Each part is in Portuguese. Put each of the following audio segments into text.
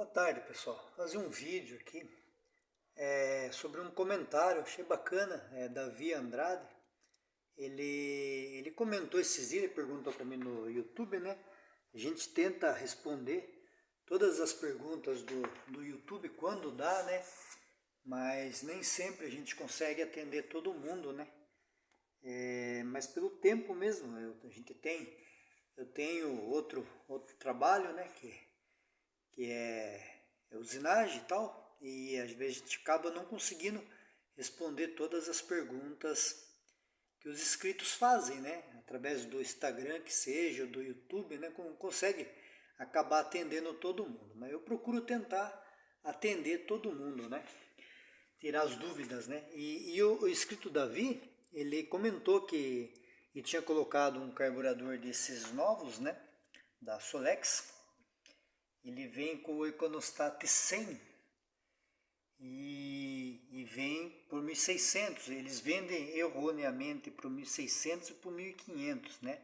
Boa tarde, pessoal. Vou fazer um vídeo aqui sobre um comentário, achei bacana, Davi Andrade. Ele comentou esses dias, ele perguntou para mim no YouTube, né? A gente tenta responder todas as perguntas do YouTube quando dá, né? Mas nem sempre a gente consegue atender todo mundo, né? Mas pelo tempo mesmo, eu tenho outro trabalho, né? Que é usinagem e tal, e às vezes a gente acaba não conseguindo responder todas as perguntas que os inscritos fazem, né? Através do Instagram que seja, do YouTube, né? Consegue acabar atendendo todo mundo, mas eu procuro tentar atender todo mundo, né? Tirar as dúvidas, né? E o inscrito Davi, ele comentou que tinha colocado um carburador desses novos, né? Da Solex. Ele vem com o Econostat 100 e vem por 1.600. Eles vendem erroneamente por 1.600 e por 1.500, né?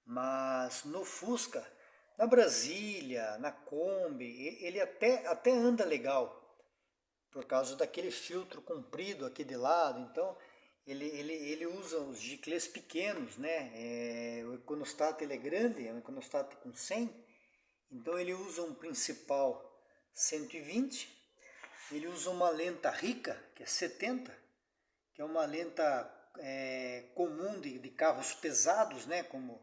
Mas no Fusca, na Brasília, na Kombi, ele até anda legal, por causa daquele filtro comprido aqui de lado. Então ele usa os giclês pequenos, né? O Econostat ele é grande, é um Econostat com 100. Então ele usa um principal 120, ele usa uma lenta rica, que é 70, que é uma lenta comum de carros pesados, né, como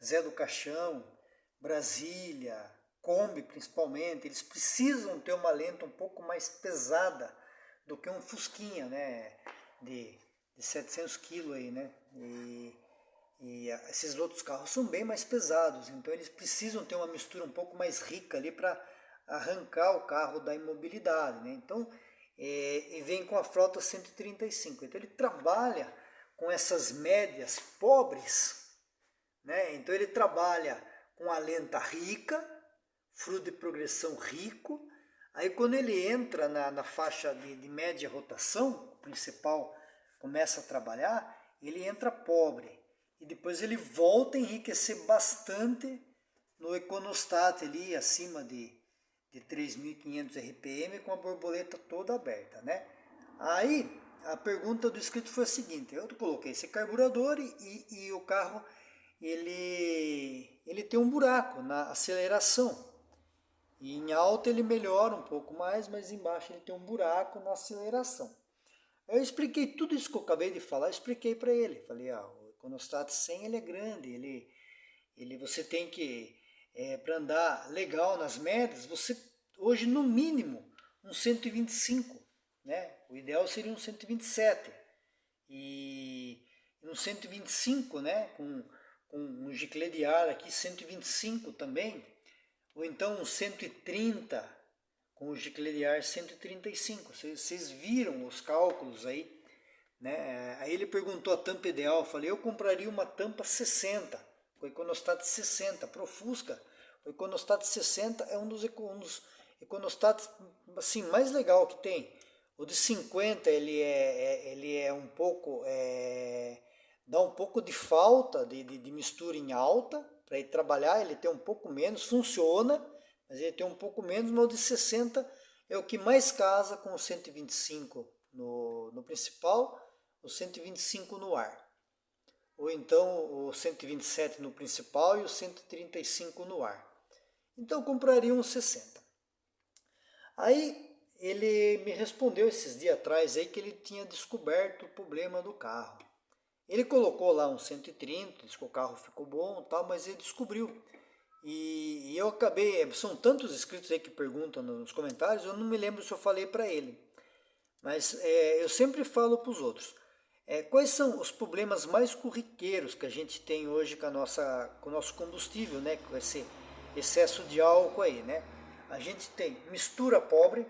Zé do Caixão, Brasília, Kombi principalmente. Eles precisam ter uma lenta um pouco mais pesada do que um Fusquinha, né, de 700 kg aí, né, e esses outros carros são bem mais pesados, então eles precisam ter uma mistura um pouco mais rica ali para arrancar o carro da imobilidade, né? Então, e vem com a frota 135. Então ele trabalha com essas médias pobres, né? Então ele trabalha com a lenta rica, fruto de progressão rico. Aí quando ele entra na faixa de média rotação, o principal começa a trabalhar, ele entra pobre. E depois ele volta a enriquecer bastante no Econostat ali, acima de 3.500 RPM, com a borboleta toda aberta, né? Aí a pergunta do inscrito foi a seguinte: eu coloquei esse carburador e o carro ele tem um buraco na aceleração. E em alta ele melhora um pouco mais, mas embaixo ele tem um buraco na aceleração. Eu expliquei tudo isso que eu acabei de falar, expliquei para ele. Falei, o Econostat 100 ele é grande, você tem que, para andar legal nas médias, você hoje no mínimo um 125, né? O ideal seria um 127. E um 125, né? Com um giclê de ar aqui, 125 também. Ou então um 130 com o giclê de ar 135. Vocês viram os cálculos aí, né? Aí ele perguntou a tampa ideal. Eu falei, eu compraria uma tampa 60, com Econostat 60 para o Fusca. O Econostat 60 é um dos Econostats assim, mais legal que tem. O de 50 ele é um pouco dá um pouco de falta de mistura em alta para ir trabalhar. Ele tem um pouco menos, funciona, mas ele tem um pouco menos. Mas o de 60 é o que mais casa com o 125 no principal, o 125 no ar. Ou então o 127 no principal e o 135 no ar. Então eu compraria um 60. Aí ele me respondeu esses dias atrás aí que ele tinha descoberto o problema do carro. Ele colocou lá um 130, disse que o carro ficou bom e tal, mas ele descobriu. E eu acabei, são tantos inscritos aí que perguntam nos comentários, eu não me lembro se eu falei para ele. Mas eu sempre falo para os outros. Quais são os problemas mais corriqueiros que a gente tem hoje com o nosso combustível, né? Com esse excesso de álcool aí, né? A gente tem mistura pobre,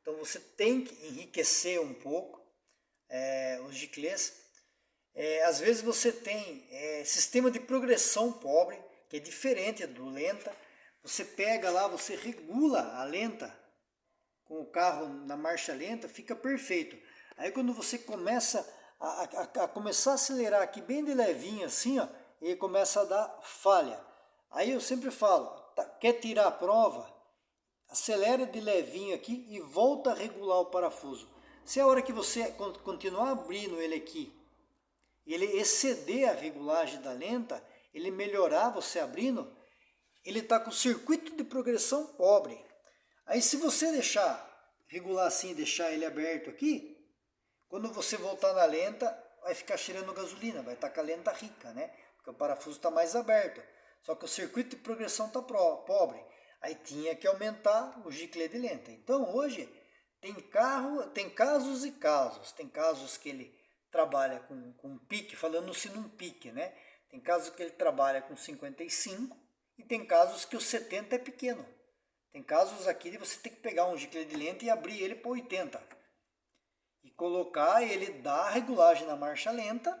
então você tem que enriquecer um pouco os giclês. Às vezes você tem sistema de progressão pobre, que é diferente do lenta. Você pega lá, você regula a lenta com o carro na marcha lenta, fica perfeito. Aí quando você começa a acelerar aqui bem de levinho assim, ó, ele começa a dar falha. Aí eu sempre falo, quer tirar a prova? acelera de levinho aqui e volta a regular o parafuso. Se a hora que você continuar abrindo ele aqui, ele exceder a regulagem da lenta, ele melhorar você abrindo, ele está com o circuito de progressão pobre. Aí se você regular assim, deixar ele aberto aqui, quando você voltar na lenta, vai ficar cheirando gasolina, vai estar com a lenta rica, né? Porque o parafuso está mais aberto. Só que o circuito de progressão está pobre. Aí tinha que aumentar o gicle de lenta. Então hoje tem casos e casos. Tem casos que ele trabalha com pique, falando-se num pique, né? Tem casos que ele trabalha com 55 e tem casos que o 70 é pequeno. Tem casos aqui de você ter que pegar um gicle de lenta e abrir ele para 80. E colocar ele dar regulagem na marcha lenta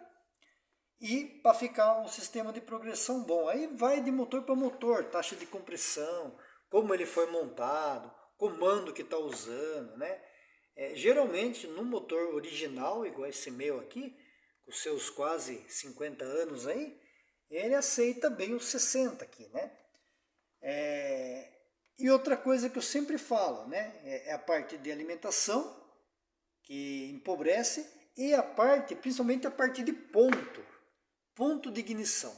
e para ficar um sistema de progressão bom. Aí vai de motor para motor, taxa de compressão, como ele foi montado, comando que está usando, né? Geralmente no motor original, igual esse meu aqui, com seus quase 50 anos aí, ele aceita bem os 60 aqui, né? E outra coisa que eu sempre falo, né? É a parte de alimentação, que empobrece, e a parte, principalmente a parte de ponto de ignição.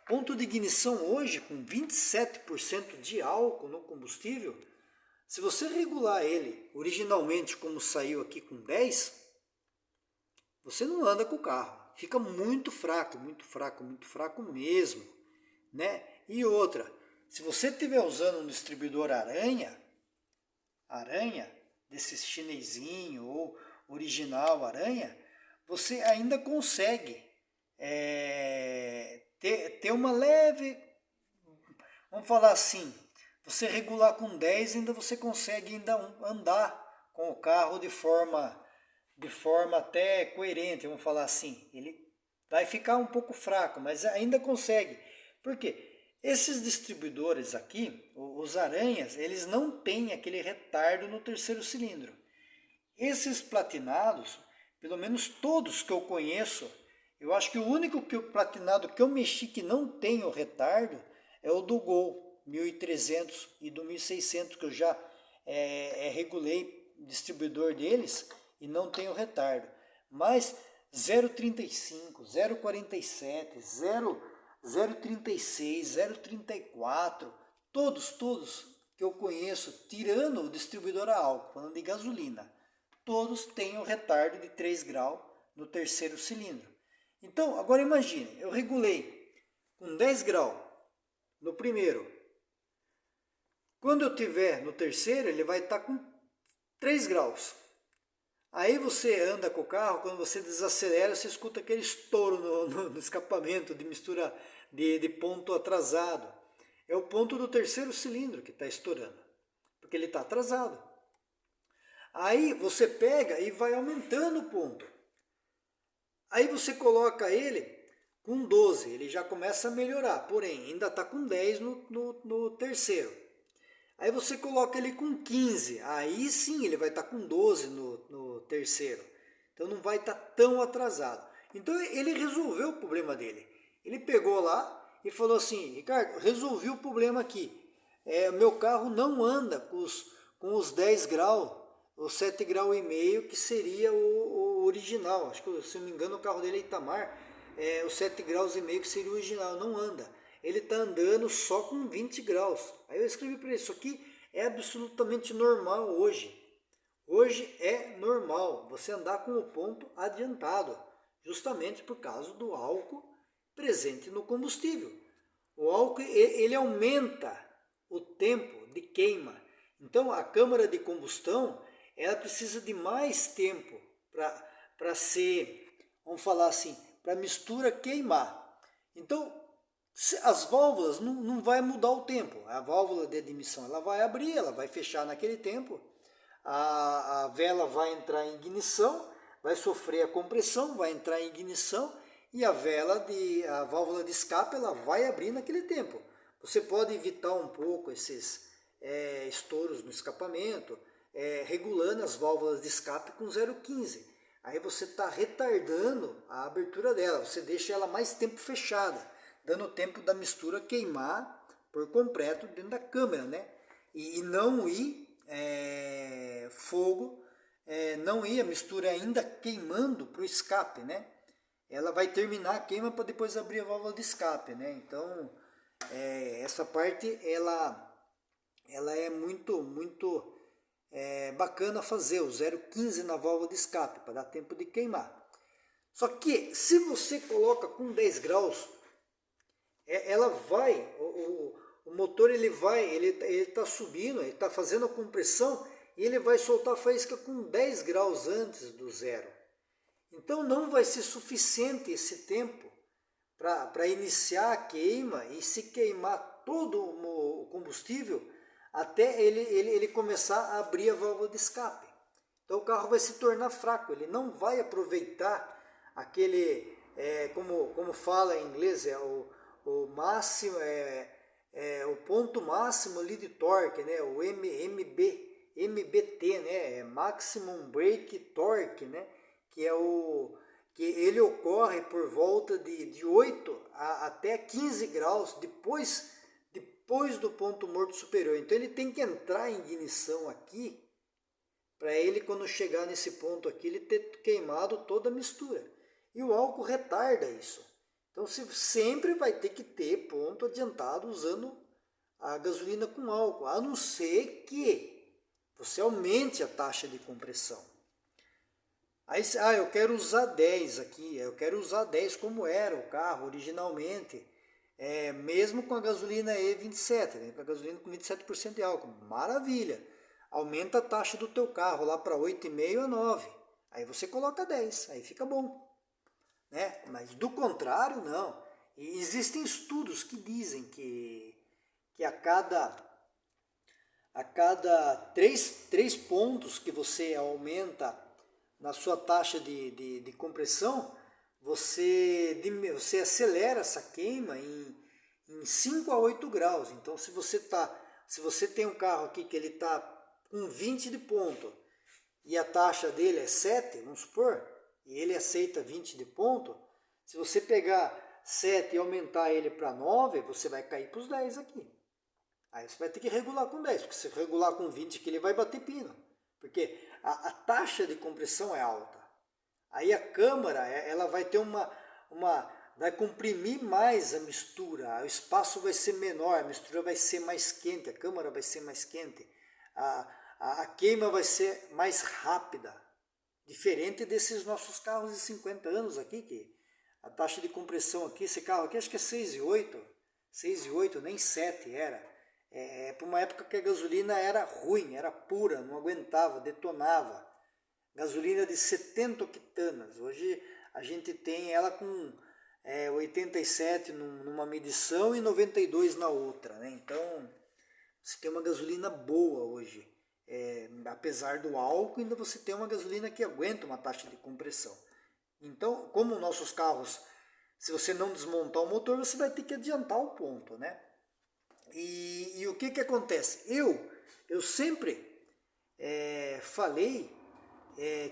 Ponto de ignição hoje, com 27% de álcool no combustível, se você regular ele originalmente como saiu aqui com 10, você não anda com o carro. Fica muito fraco, muito fraco, muito fraco mesmo, né? E outra, se você estiver usando um distribuidor aranha desses chinesinho ou original aranha, você ainda consegue ter uma leve, vamos falar assim, você regular com 10, ainda você consegue ainda andar com o carro de forma até coerente, vamos falar assim. Ele vai ficar um pouco fraco, mas ainda consegue. Por quê? Esses distribuidores aqui, os aranhas, eles não têm aquele retardo no terceiro cilindro. Esses platinados, pelo menos todos que eu conheço, eu acho que o único platinado que eu mexi que não tem o retardo é o do Gol 1300 e do 1600, que eu já regulei o distribuidor deles e não tem o retardo. Mas 0,35, 0,47, 0,36, 0,34, todos que eu conheço, tirando o distribuidor a álcool, falando de gasolina, todos têm o retardo de 3 graus no terceiro cilindro. Então, agora imagine, eu regulei com 10 graus no primeiro. Quando eu tiver no terceiro, ele vai estar com 3 graus. Aí você anda com o carro, quando você desacelera, você escuta aquele estouro no escapamento de mistura de ponto atrasado. É o ponto do terceiro cilindro que está estourando, porque ele está atrasado. Aí você pega e vai aumentando o ponto. Aí você coloca ele com 12, ele já começa a melhorar, porém ainda está com 10 no terceiro. Aí você coloca ele com 15, aí sim ele vai estar com 12 no terceiro. Então não vai estar tão atrasado. Então ele resolveu o problema dele. Ele pegou lá e falou assim: Ricardo, resolvi o problema aqui. Meu carro não anda com os 10 graus, os 7 graus e meio, que seria o original. Acho que, se não me engano, o carro dele é Itamar, os 7 graus e meio que seria o original, não anda. Ele está andando só com 20 graus. Aí eu escrevi para ele: isso aqui é absolutamente normal hoje. Hoje é normal você andar com o ponto adiantado, justamente por causa do álcool presente no combustível. O álcool ele aumenta o tempo de queima. Então a câmara de combustão ela precisa de mais tempo para ser, vamos falar assim, para a mistura queimar. Então as válvulas não vai mudar o tempo. A válvula de admissão ela vai abrir, ela vai fechar naquele tempo. A vela vai entrar em ignição, vai sofrer a compressão, vai entrar em ignição e a válvula de escape ela vai abrir naquele tempo. Você pode evitar um pouco esses estouros no escapamento, regulando as válvulas de escape com 0,15. Aí você está retardando a abertura dela, você deixa ela mais tempo fechada, dando tempo da mistura queimar por completo dentro da câmara, né? e não ir fogo, não ir a mistura ainda queimando para o escape, né? Ela vai terminar a queima para depois abrir a válvula de escape, né? Então, essa parte ela é muito bacana fazer o 0,15 na válvula de escape para dar tempo de queimar. Só que se você coloca com 10 graus, ela vai, o motor ele está subindo, ele está fazendo a compressão e ele vai soltar a faísca com 10 graus antes do zero. Então não vai ser suficiente esse tempo para iniciar a queima e se queimar todo o combustível até ele começar a abrir a válvula de escape. Então o carro vai se tornar fraco, ele não vai aproveitar aquele, como fala em inglês, o máximo, o ponto máximo ali de torque, né? O MBT, né? Maximum Brake Torque, né? Que ele ocorre por volta de 8 até 15 graus depois do ponto morto superior. Então ele tem que entrar em ignição aqui para ele, quando chegar nesse ponto aqui, ele ter queimado toda a mistura. E o álcool retarda isso. Então você sempre vai ter que ter ponto adiantado usando a gasolina com álcool, a não ser que você aumente a taxa de compressão. Aí, eu quero usar 10 aqui, eu quero usar 10 como era o carro originalmente, mesmo com a gasolina E27, né, com a gasolina com 27% de álcool. Maravilha! Aumenta a taxa do teu carro lá para 8,5 a 9. Aí você coloca 10, aí fica bom. Né? Mas do contrário, não. E existem estudos que dizem que a cada 3 pontos que você aumenta na sua taxa de compressão, você acelera essa queima em 5 a 8 graus. Então, se você tem um carro aqui que ele está com 20 de ponto e a taxa dele é 7, vamos supor, e ele aceita 20 de ponto, se você pegar 7 e aumentar ele para 9, você vai cair para os 10 aqui. Aí você vai ter que regular com 10, porque se regular com 20 aqui, ele vai bater pino. Porque a taxa de compressão é alta. Aí a câmara, ela vai ter vai comprimir mais a mistura, o espaço vai ser menor, a mistura vai ser mais quente, a câmara vai ser mais quente, a queima vai ser mais rápida. Diferente desses nossos carros de 50 anos aqui, que a taxa de compressão aqui, esse carro aqui acho que é 6,8, nem 7 era. Por uma época que a gasolina era ruim, era pura, não aguentava, detonava. Gasolina de 70 octanas. Hoje a gente tem ela com 87 numa medição e 92 na outra, né? Então você tem uma gasolina boa hoje. Apesar do álcool, ainda você tem uma gasolina que aguenta uma taxa de compressão. Então, como nossos carros, se você não desmontar o motor, você vai ter que adiantar o ponto, né? E o que acontece? Eu sempre falei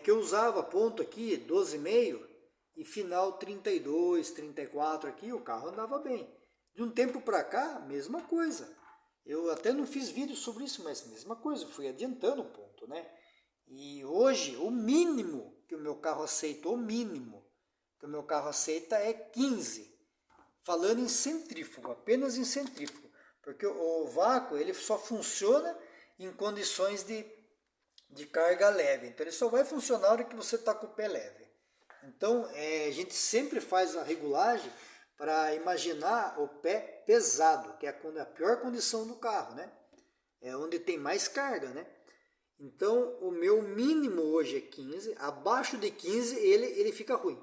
que eu usava ponto aqui 12,5 e final 32, 34 aqui, o carro andava bem. De um tempo para cá, mesma coisa. Eu até não fiz vídeo sobre isso, mas mesma coisa, eu fui adiantando o ponto, né? E hoje, o mínimo que o meu carro aceita, é 15. Falando em centrífugo, apenas em centrífugo. Porque o vácuo, ele só funciona em condições de carga leve. Então ele só vai funcionar na hora que você está com o pé leve. Então a gente sempre faz a regulagem para imaginar o pé pesado, que é a pior condição do carro, né? É onde tem mais carga, né? Então o meu mínimo hoje é 15, abaixo de 15 ele fica ruim.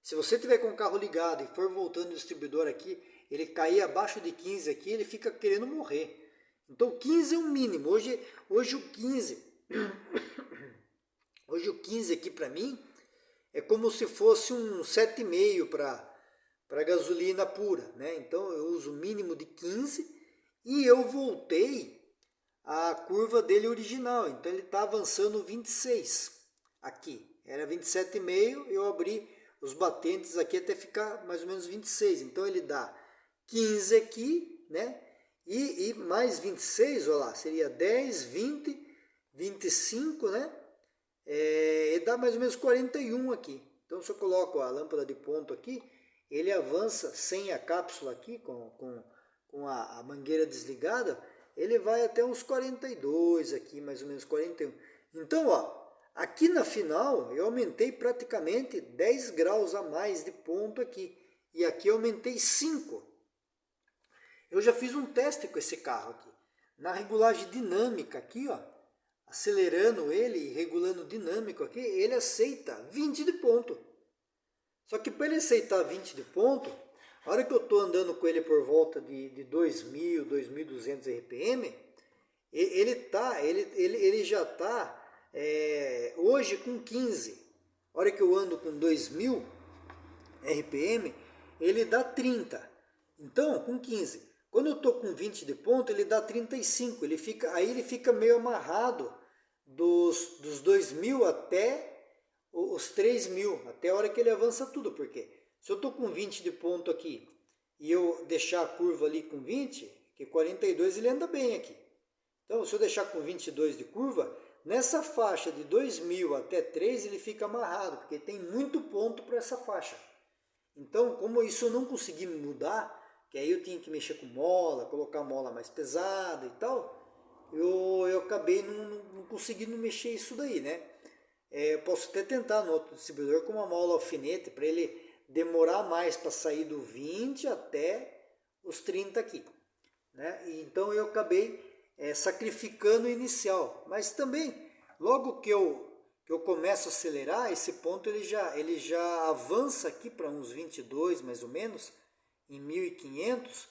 Se você tiver com o carro ligado e for voltando no distribuidor aqui, ele cair abaixo de 15 aqui, ele fica querendo morrer. Então 15 é o mínimo. Hoje o 15, hoje o 15 aqui para mim é como se fosse um 7,5 para gasolina pura, né? Então eu uso o mínimo de 15 e eu voltei a curva dele original. Então ele está avançando 26 aqui. Era 27,5, eu abri os batentes aqui até ficar mais ou menos 26. Então ele dá 15 aqui, né? E mais 26, olha lá, seria 10, 20, 25, né? E dá mais ou menos 41 aqui. Então, se eu coloco a lâmpada de ponto aqui, ele avança sem a cápsula aqui, com a mangueira desligada, ele vai até uns 42 aqui, mais ou menos 41. Então, ó, aqui na final eu aumentei praticamente 10 graus a mais de ponto aqui. E aqui eu aumentei 5. Eu já fiz um teste com esse carro aqui. Na regulagem dinâmica aqui, ó, acelerando ele e regulando dinâmico aqui, ele aceita 20 de ponto. Só que para ele aceitar 20 de ponto, a hora que eu estou andando com ele por volta de 2.000, 2.200 RPM, ele já está hoje com 15. A hora que eu ando com 2.000 RPM, ele dá 30. Então, com 15. Quando eu estou com 20 de ponto, ele dá 35. Aí ele fica meio amarrado dos 2.000 até os 3.000, até a hora que ele avança tudo. Porque se eu estou com 20 de ponto aqui e eu deixar a curva ali com 20, que 42 ele anda bem aqui. Então, se eu deixar com 22 de curva, nessa faixa de 2.000 até 3 ele fica amarrado, porque tem muito ponto para essa faixa. Então, como isso eu não consegui mudar, que aí eu tinha que mexer com mola, colocar mola mais pesada e tal, eu acabei não conseguindo mexer isso daí, né? Eu posso até tentar no outro distribuidor com uma mola alfinete, para ele demorar mais para sair do 20 até os 30 aqui, né? Então eu acabei sacrificando o inicial, mas também, logo que eu começo a acelerar, esse ponto ele já avança aqui para uns 22 mais ou menos, em 1.500,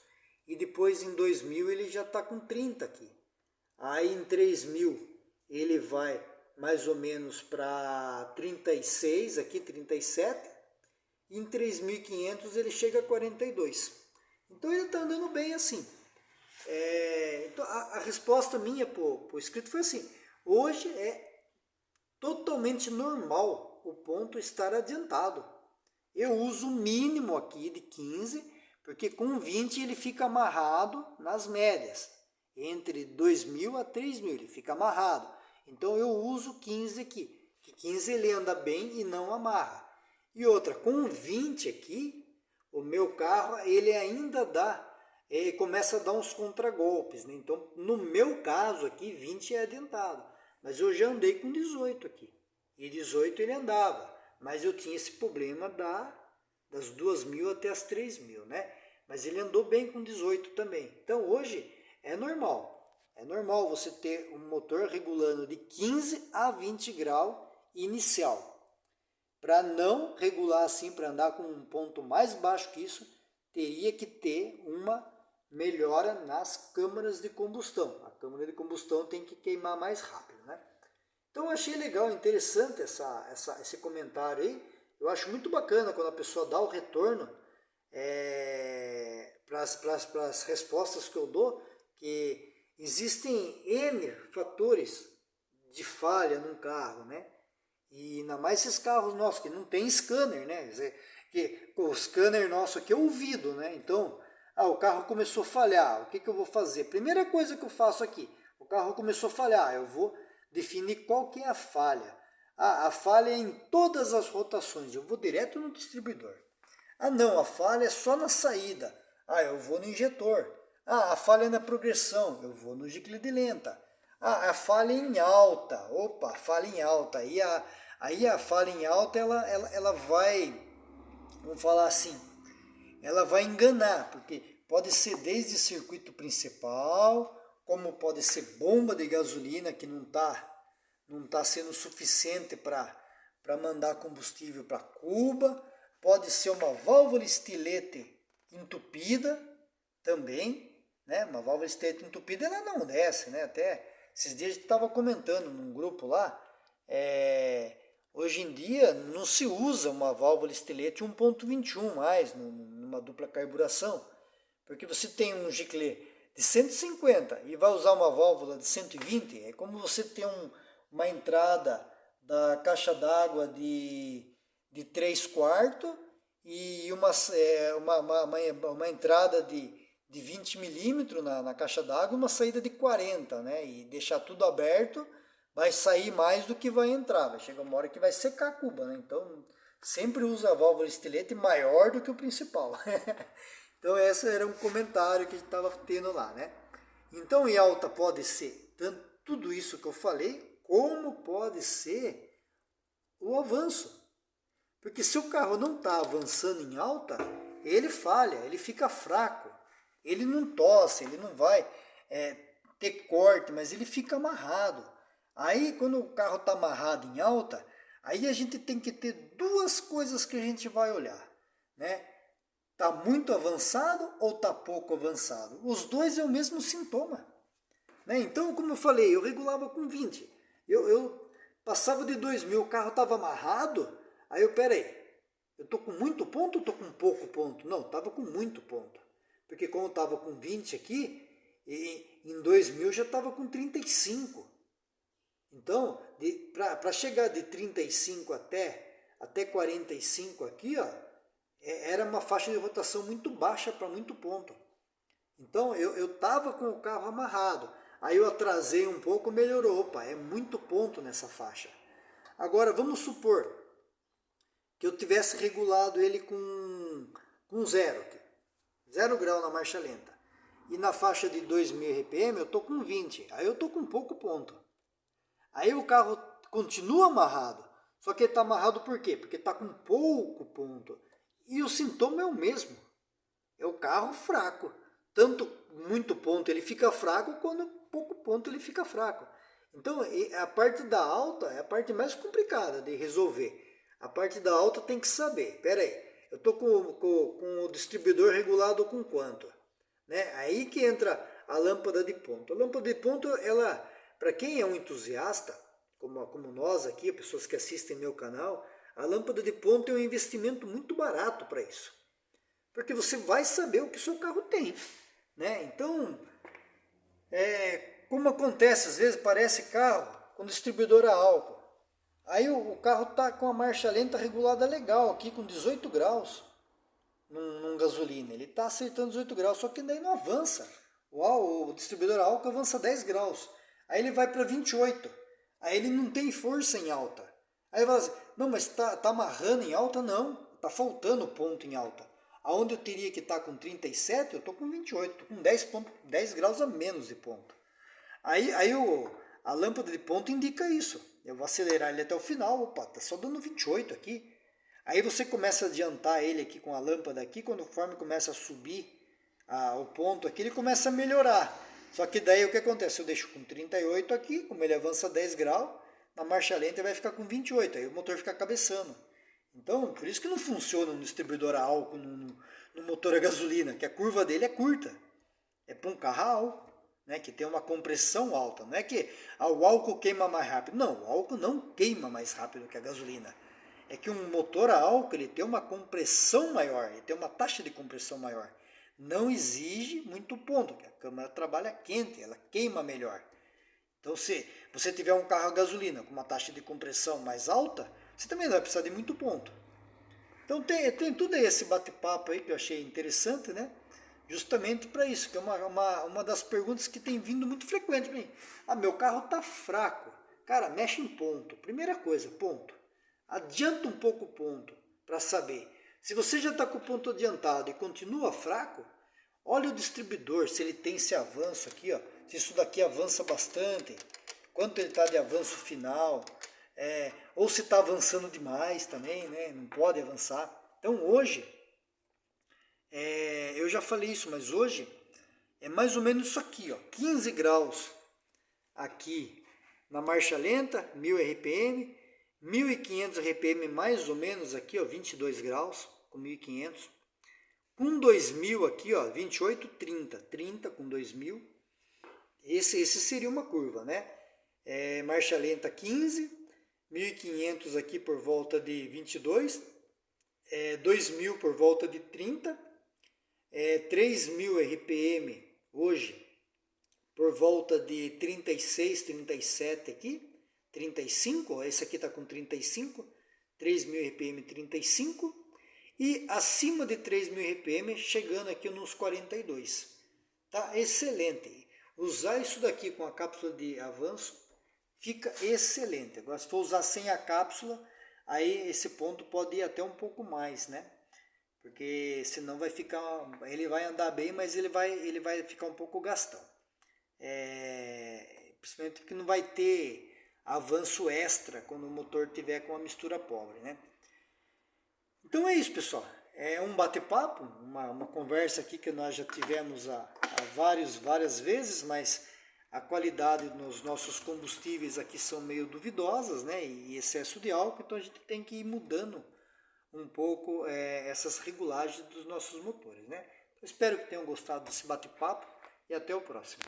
e depois em 2.000 ele já está com 30 aqui. Aí em 3.000 ele vai mais ou menos para 36, aqui 37, e em 3.500 ele chega a 42. Então ele está andando bem assim. Então a resposta minha para o escrito foi assim: hoje é totalmente normal o ponto estar adiantado. Eu uso o mínimo aqui de 15, porque com 20 ele fica amarrado nas médias. Entre 2.000 a 3.000 ele fica amarrado. Então eu uso 15 aqui, que 15 ele anda bem e não amarra. E outra, com 20 aqui, o meu carro ele ainda começa a dar uns contragolpes, né? Então no meu caso aqui 20 é adiantado, mas eu já andei com 18 aqui, e 18 ele andava, mas eu tinha esse problema das 2.000 até as 3.000, né? Mas ele andou bem com 18 também. Então hoje é normal você ter um motor regulando de 15 a 20 graus inicial. Para não regular assim, para andar com um ponto mais baixo que isso, teria que ter uma melhora nas câmaras de combustão. A câmara de combustão tem que queimar mais rápido, né? Então eu achei legal, interessante esse comentário aí. Eu acho muito bacana quando a pessoa dá o retorno para as respostas que eu dou, que existem N fatores de falha num carro, né? E ainda mais esses carros nossos que não tem scanner, né? Quer dizer, que o scanner nosso aqui é ouvido, né? Então, o carro começou a falhar, o que eu vou fazer? Primeira coisa que eu faço aqui, o carro começou a falhar, eu vou definir qual que é a falha. A falha é em todas as rotações, eu vou direto no distribuidor. Não, a falha é só na saída. Eu vou no injetor. A falha é na progressão, eu vou no gicle de lenta. A falha é em alta. Opa, falha em alta. Aí a falha em alta ela vai, vamos falar assim, ela vai enganar, porque pode ser desde circuito principal, como pode ser bomba de gasolina que não tá sendo suficiente para mandar combustível para Cuba, pode ser uma válvula estilete entupida também, né? Uma válvula estilete entupida ela não desce, né? Até esses dias a gente estava comentando num grupo lá, hoje em dia não se usa uma válvula estilete 1.21 mais numa dupla carburação, porque você tem um gicle de 150 e vai usar uma válvula de 120, é como você ter uma entrada da caixa d'água de 3/4 e uma entrada de de 20 milímetros na caixa d'água, uma saída de 40, né? E deixar tudo aberto, vai sair mais do que vai entrar. Vai chegar uma hora que vai secar a cuba, né? Então, sempre usa a válvula estilete maior do que o principal. Então, esse era um comentário que a gente estava tendo lá, né? Então, em alta pode ser tanto tudo isso que eu falei, como pode ser o avanço. Porque se o carro não está avançando em alta, ele falha, ele fica fraco. Ele não tosse, ele não vai ter corte, mas ele fica amarrado. Aí, quando o carro está amarrado em alta, aí a gente tem que ter duas coisas que a gente vai olhar, né? Está muito avançado ou está pouco avançado? Os dois é o mesmo sintoma, né? Então, como eu falei, eu regulava com 20. Eu passava de 2.000, o carro estava amarrado, aí peraí, eu estou com muito ponto ou estou com pouco ponto? Não, estava com muito ponto. Porque como eu estava com 20 aqui, em 2.000 já estava com 35. Então, para chegar de 35 até 45 aqui, ó, era uma faixa de rotação muito baixa para muito ponto. Então, eu estava com o carro amarrado. Aí eu atrasei um pouco, melhorou. Opa, é muito ponto nessa faixa. Agora, vamos supor que eu tivesse regulado ele com zero aqui. 0 grau na marcha lenta. E na faixa de 2.000 RPM eu estou com 20. Aí eu estou com pouco ponto. Aí o carro continua amarrado. Só que ele está amarrado por quê? Porque está com pouco ponto. E o sintoma é o mesmo. É o carro fraco. Tanto muito ponto ele fica fraco, quando pouco ponto ele fica fraco. Então a parte da alta é a parte mais complicada de resolver. A parte da alta tem que saber. Pera aí. Eu estou com o distribuidor regulado com quanto? Né? Aí que entra a lâmpada de ponto. A lâmpada de ponto, ela, para quem é um entusiasta, como nós aqui, pessoas que assistem meu canal, a lâmpada de ponto é um investimento muito barato para isso. Porque você vai saber o que o seu carro tem. Né? Então, como acontece, às vezes parece carro com distribuidor a álcool. Aí o carro está com a marcha lenta regulada legal aqui, com 18 graus num gasolina. Ele está acertando 18 graus, só que daí não avança. O distribuidor a álcool avança 10 graus. Aí ele vai para 28. Aí ele não tem força em alta. Aí vai assim, não, mas está amarrando em alta? Não, está faltando ponto em alta. Aonde eu teria que estar com 37, eu estou com 28, estou com 10 graus a menos de ponto. Aí a lâmpada de ponto indica isso. Eu vou acelerar ele até o final, opa, está só dando 28 aqui. Aí você começa a adiantar ele aqui com a lâmpada aqui, conforme começa a subir o ponto aqui, ele começa a melhorar. Só que daí o que acontece? Eu deixo com 38 aqui, como ele avança 10 graus, na marcha lenta ele vai ficar com 28, aí o motor fica cabeçando. Então, por isso que não funciona no distribuidor a álcool, no motor a gasolina, que a curva dele é curta. É para um carro a álcool, né, que tem uma compressão alta. Não é que o álcool queima mais rápido. Não, o álcool não queima mais rápido que a gasolina. É que um motor a álcool ele tem uma compressão maior, ele tem uma taxa de compressão maior. Não exige muito ponto, porque a câmara trabalha quente, ela queima melhor. Então, se você tiver um carro a gasolina com uma taxa de compressão mais alta, você também não vai precisar de muito ponto. Então tem tudo esse bate-papo aí que eu achei interessante, né? Justamente para isso, que é uma das perguntas que tem vindo muito frequente para mim. Meu carro está fraco. Cara, mexe em ponto. Primeira coisa, ponto. Adianta um pouco o ponto para saber. Se você já está com o ponto adiantado e continua fraco, olha o distribuidor, se ele tem esse avanço aqui, ó, se isso daqui avança bastante, quanto ele está de avanço final, ou se está avançando demais também, né? Não pode avançar. Então hoje, eu já falei isso, mas hoje é mais ou menos isso aqui, ó, 15 graus aqui na marcha lenta, 1000 RPM, 1500 RPM mais ou menos aqui, ó, 22 graus com 1500. Com 2000 aqui, ó, 28, 30. 30 com 2000. Esse seria uma curva, né? Marcha lenta 15, 1500 aqui por volta de 22, 2000 por volta de 30, 3000 RPM hoje por volta de 36, 37 aqui, 35, esse aqui está com 35, 3.000 RPM 35, e acima de 3.000 RPM chegando aqui nos 42. tá excelente. Usar isso daqui com a cápsula de avanço fica excelente. Agora, se for usar sem a cápsula, aí esse ponto pode ir até um pouco mais, né? Porque senão vai ficar, ele vai andar bem, mas ele vai ficar um pouco gastão. Principalmente porque não vai ter avanço extra quando o motor tiver com uma mistura pobre, né? Então é isso, pessoal. É um bate-papo, uma conversa aqui que nós já tivemos há várias vezes, mas a qualidade nos nossos combustíveis aqui são meio duvidosas, né? E excesso de álcool, então a gente tem que ir mudando um pouco essas regulagens dos nossos motores, né? Então, espero que tenham gostado desse bate-papo e até o próximo.